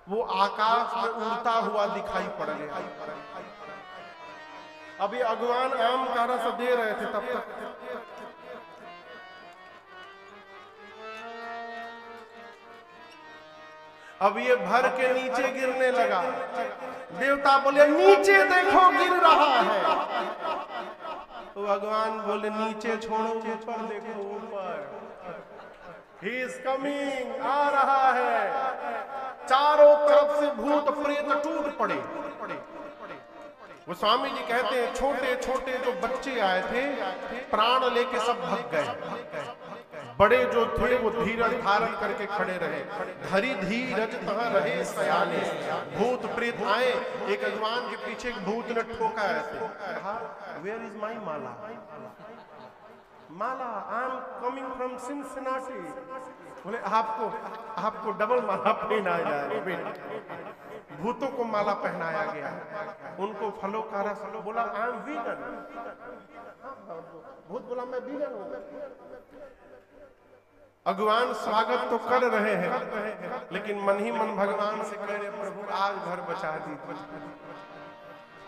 वो आकाश में उड़ता हुआ दिखाई पड़ गया। अभी अगवान आम का रस दे रहे थे तब तक अब ये भर के नीचे गिरने लगा। देवता बोले नीचे देखो गिर रहा है। तो भगवान बोले नीचे छोड़ो, ऊपर देखो, ऊपर ही इज कमिंग, आ रहा है। चारों तरफ से भूत प्रेत टूट पड़े। वो स्वामी जी कहते हैं छोटे छोटे जो बच्चे आए थे प्राण लेके सब भग गए। बड़े जो थे वो धीरज धारण करके खड़े रहे। धरी धीरज तहां रहे सयाने। भूत प्रेत आए, एक भगवान के पीछे एक भूत ने ठोका ऐसे, कहा where is my Mala? Mala, I am coming from Cincinnati. बोले आपको डबल माला पहनाया जाए। भूतों को माला पहनाया गया, उनको फलों का रस। बोला आई एम वीगन। भूत बोला मैं वीगन हूं। भगवान स्वागत तो कर रहे हैं, लेकिन मन ही मन भगवान से कह रहे प्रभु आज घर बचा दीजिए।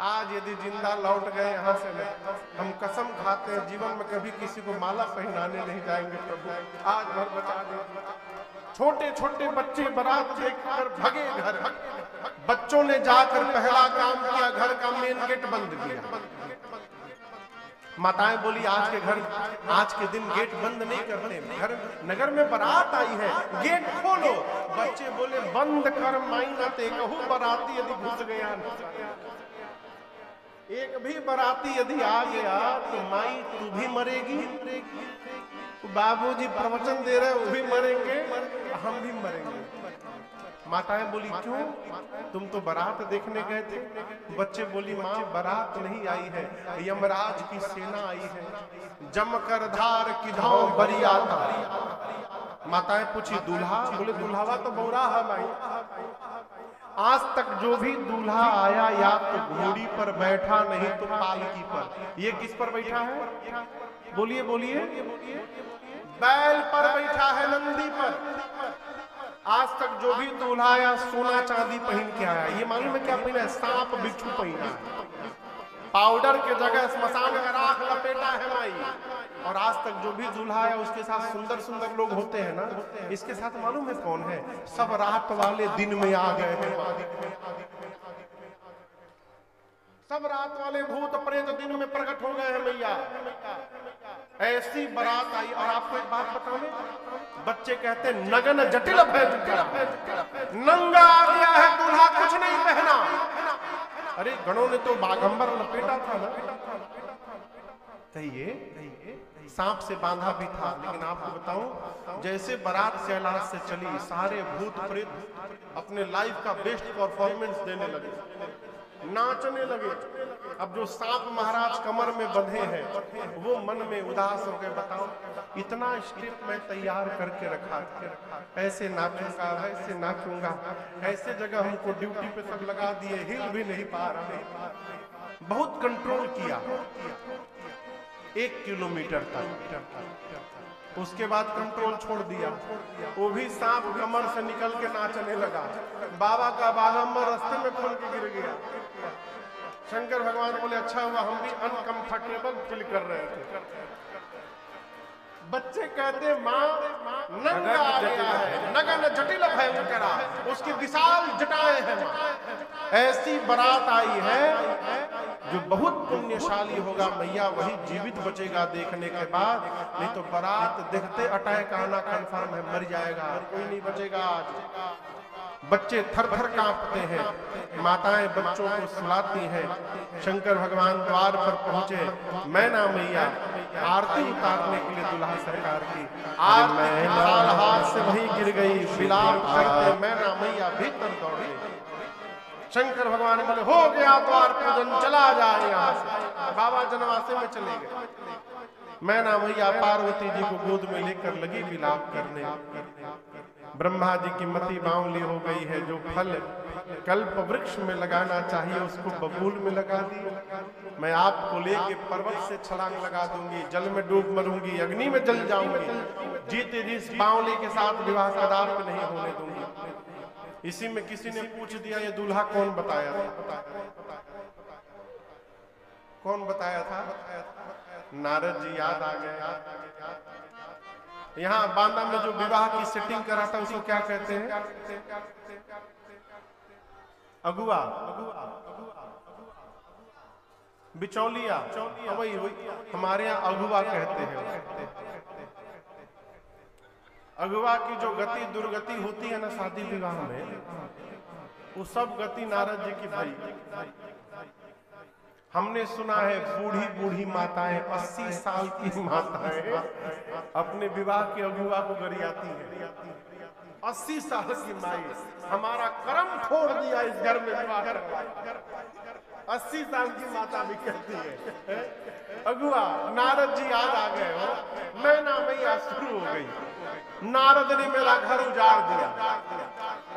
आज यदि जिंदा लौट गए यहाँ से हम कसम खाते हैं जीवन में कभी किसी को माला पहनाने नहीं जाएंगे प्रभु, आज घर बचा दीजिए। छोटे छोटे बच्चे बारात देखकर भगे घर। बच्चों ने जाकर पहला काम किया, घर का मेन गेट बंद किया। माताएं बोली आज के दिन गेट बंद नहीं करते, घर नगर में बारात आई है, गेट खोलो। बच्चे बोले बंद कर माई ना ते कहूं बराती यदि घुस गया, एक भी बराती यदि आ गया तो माई तू भी मरेगी। बाबूजी प्रवचन दे रहे वो भी मरेंगे, हम भी मरेंगे। माताएं बोली क्यों? तुम तो बारात देखने गए थे। बच्चे बोली माँ बारात नहीं आई है, यमराज की सेना आई है। जमकर धार किधौ बरियाता। माताएं पूछी दूल्हा? बोले दूल्हावा तो बौरा है माई। आज तक जो भी दूल्हा आया या तो घोड़ी पर बैठा नहीं तो पालकी पर। ये किस पर बैठा है? बोलिए बोलिए। बैल पर बैठा है, नंदी पर। आज तक जो भी दूल्हा आया सोना चांदी पहन के आया। ये मालूम है क्या पहना है? सांप बिच्छू पहना है। पाउडर के जगह स्मशान का राख लपेटा है माई। और आज तक जो भी दूल्हा है उसके साथ सुंदर सुंदर लोग होते हैं ना, इसके साथ मालूम है कौन है? सब रात वाले दिन में आ गए हैं। सब रात वाले भूत प्रेत दिन में प्रकट हो गए हैं मैया। ऐसी बारात आई। और आपको एक बात बताऊं, बच्चे कहते नगन जटिल नंगा आ गया है दूल्हा, कुछ नहीं पहना। अरे गणों ने तो बागंबर लपेटा था ना। कहिए सांप से बांधा भी था। लेकिन आपको बताऊं जैसे बारात शैलाश से चली, सारे भूत प्रेत अपने लाइफ का बेस्ट परफॉर्मेंस देने लगे, नाचने लगे। अब जो सांप महाराज कमर में बंधे हैं वो मन में उदास हो गए। बताओ इतना स्टेप मैं तैयार करके रखा था, ऐसे नाचूंगा वैसे नाचूंगा, ऐसे जगह हमको ड्यूटी पे सब लगा दिए, हिल भी नहीं पा रहे। बहुत कंट्रोल किया 1 किलोमीटर तक। उसके बाद कंट्रोल छोड़ दिया। वो भी सांप कमर से निकल के नाचने लगा। बाबा का बागंबर रास्ते में खोल के गिर गया। शंकर भगवान बोले अच्छा हुआ, हम भी अनकंफर्टेबल फील कर रहे थे। बच्चे कहते माँ नंगा आ गया है, नगन जटिल भयंकरा, उसकी विशाल जटाएं हैं माँ। ऐसी बारात आई है जो बहुत पुण्यशाली होगा मैया वही जीवित बचेगा देखने के बाद, नहीं तो बारात देखते अटैक आना कंफर्म है, मर जाएगा, कोई नहीं बचेगा। आज बच्चे थर थर कांपते हैं, माताएं बच्चों को सुलाती हैं। शंकर भगवान द्वार पर पहुंचे। मैना मैया आरती उतारने के लिए दुल्हा सरकार की आरती हाथ से वही गिर गई। विलाप करते मैना मैया भीतर दौड़ गई। शंकर भगवान बोले हो गया द्वार पूजन, चला जाए यहाँ से। बाबा जनवासे में चले गए। मैना मैया पार्वती जी को गोद में लेकर लगी विलाप करने। ब्रह्मा जी की मति बावली हो गई है। जो फल कल्प वृक्ष में लगाना चाहिए उसको बबूल में लगा दी। मैं आपको लेके पर्वत से छलांग लगा दूंगी, जल में डूब मरूंगी, अग्नि में जल जाऊंगी, जीते जी इस बावली के साथ विवाह कदापि नहीं होने दूंगी। इसी में किसी ने पूछ दिया ये दूल्हा कौन बताया था? कौन बताया था? नारद जी याद आ गए। यहाँ बांदा में जो विवाह की सेटिंग करा था उसको क्या कहते हैं? अगुआ, बिचौलिया, वही हमारे यहाँ अगुआ कहते हैं। अगुआ की जो गति दुर्गति होती है ना शादी विवाह में, वो सब गति नारद जी की भाई। हमने सुना है बूढ़ी बूढ़ी माताएं, 80 साल की माताएं अपने विवाह के अगुआ को गरियाती हैं। 80 साल की माई, हमारा कर्म छोड़ दिया इस घर में विवाह कर। 80 साल की माता भी कहती है अगुआ। नारद जी याद आ गए हो, मैना मैया शुरू हो गई। नारद ने मेरा घर उजाड़ दिया।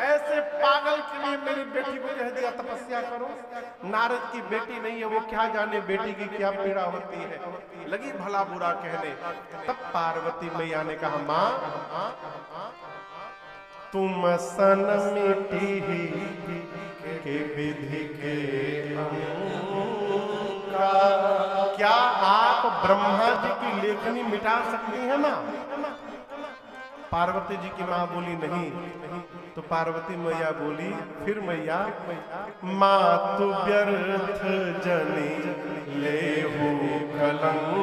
ऐसे पागल के लिए मेरी बेटी को कह दिया तपस्या करो। नारद की बेटी नहीं है वो, क्या जाने बेटी की क्या पीड़ा होती है। लगी भला बुरा कहने। तब पार्वती मैया ने कहा माँ तुम सन मिटी के विधि के क्या आप ब्रह्मा जी की लेखनी मिटा सकती हैं माँ? पार्वती जी की माँ बोली नहीं। तो पार्वती मैया बोली फिर मैया माँ तू व्यर्थ जनी ले हो कलंक।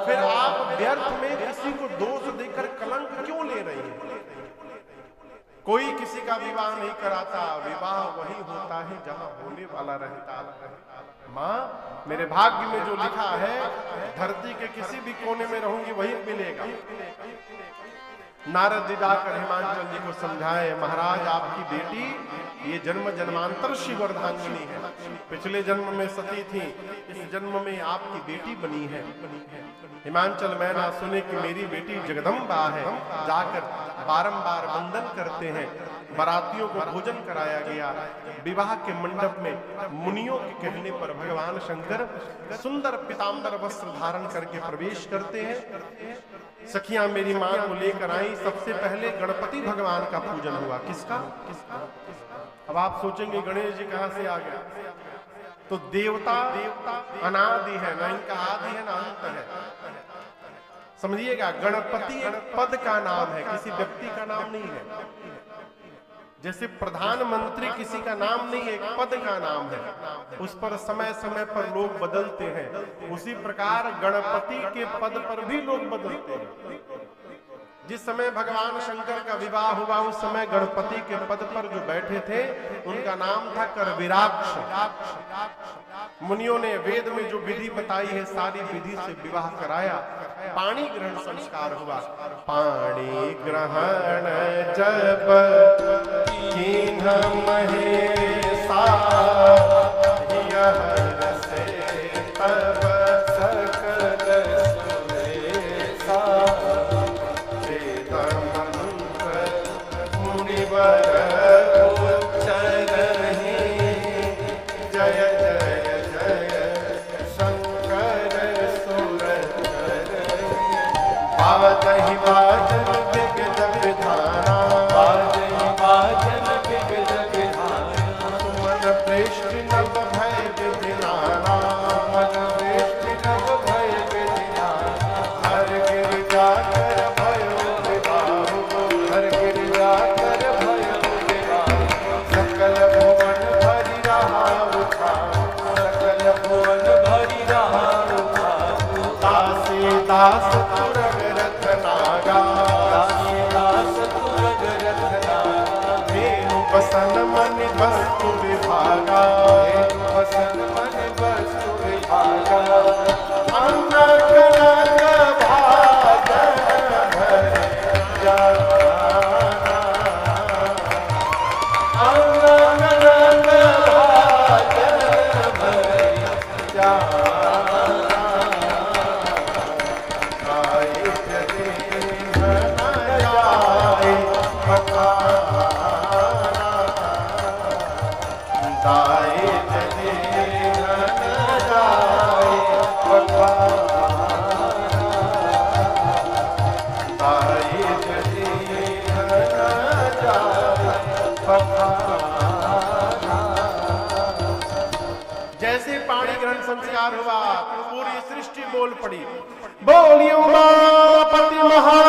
फिर आप व्यर्थ में किसी को दोष देकर कलंक क्यों ले रही है? कोई किसी का विवाह नहीं कराता, विवाह वही होता है जहां होने वाला रहता है। माँ मेरे भाग्य में जो लिखा है धरती के किसी भी कोने में रहूंगी वही मिलेगा। नारद जी जाकर हिमांचल जी को समझाए महाराज आपकी बेटी ये जन्म जन्मांतर शिवर्धांगिनी है। पिछले जन्म में सती थी, इस जन्म में आपकी बेटी बनी है। हिमांचल मैना सुने कि मेरी बेटी जगदम्बा है। जाकर बारंबार वंदन करते हैं। बारातियों को भोजन कराया गया। विवाह के मंडप में मुनियों के कहने पर भगवान शंकर सुंदर पीतांबर वस्त्र धारण करके प्रवेश करते हैं। सखियां मेरी मां को लेकर आई। सबसे पहले गणपति भगवान का पूजन हुआ। किसका? अब आप सोचेंगे गणेश जी कहां से आ गए? तो देवता अनादि है, ना इनका आदि है ना अंत है। समझिएगा, गणपति एक पद का नाम है, किसी व्यक्ति का नाम नहीं है। जैसे प्रधानमंत्री किसी का नाम नहीं है, एक पद का नाम है, उस पर समय समय पर लोग बदलते हैं। उसी प्रकार गणपति के पद पर भी लोग बदलते हैं। जिस समय भगवान शंकर का विवाह हुआ उस समय गणपति के पद पर जो बैठे थे उनका नाम था करविराक्ष। मुनियों ने वेद में जो विधि बताई है सारी विधि से विवाह कराया। पाणी ग्रहण संस्कार हुआ। पाणी ग्रहण जब कीन्ह महेशा से तब सकल सुरेशा मुनिवर उच्चरहि जय जय जय शंकर सुरधरहि। बाजहि बाजन विविध विधाना, बाजहि बाजन विविध विधाना। सुमन पृष्ठ नव भय विधिनाना, मन पृष्ठ नव भय विधिनाना। हर गिरिजा कर भयो विवाह, हर गिरिजा कर भयो विवाह। सकल भुवन भरि रहा उठाव, सकल भुवन भरि रहा उठाव। दासी दास तुरग रथ नागा, दासी दास तुरग रथ नागा। धेनु बसन मन वस्तु विभागा, धेनु बसन मन वस्तु विभागा। अन्न कनक भाजन भरि जाना, अन्न कनक भाजन भरि जाना। जाए पखारा। जैसे पाणी ग्रहण संस्कार हुआ, पूरी सृष्टि बोल पड़ी, बोलियो उमापति महा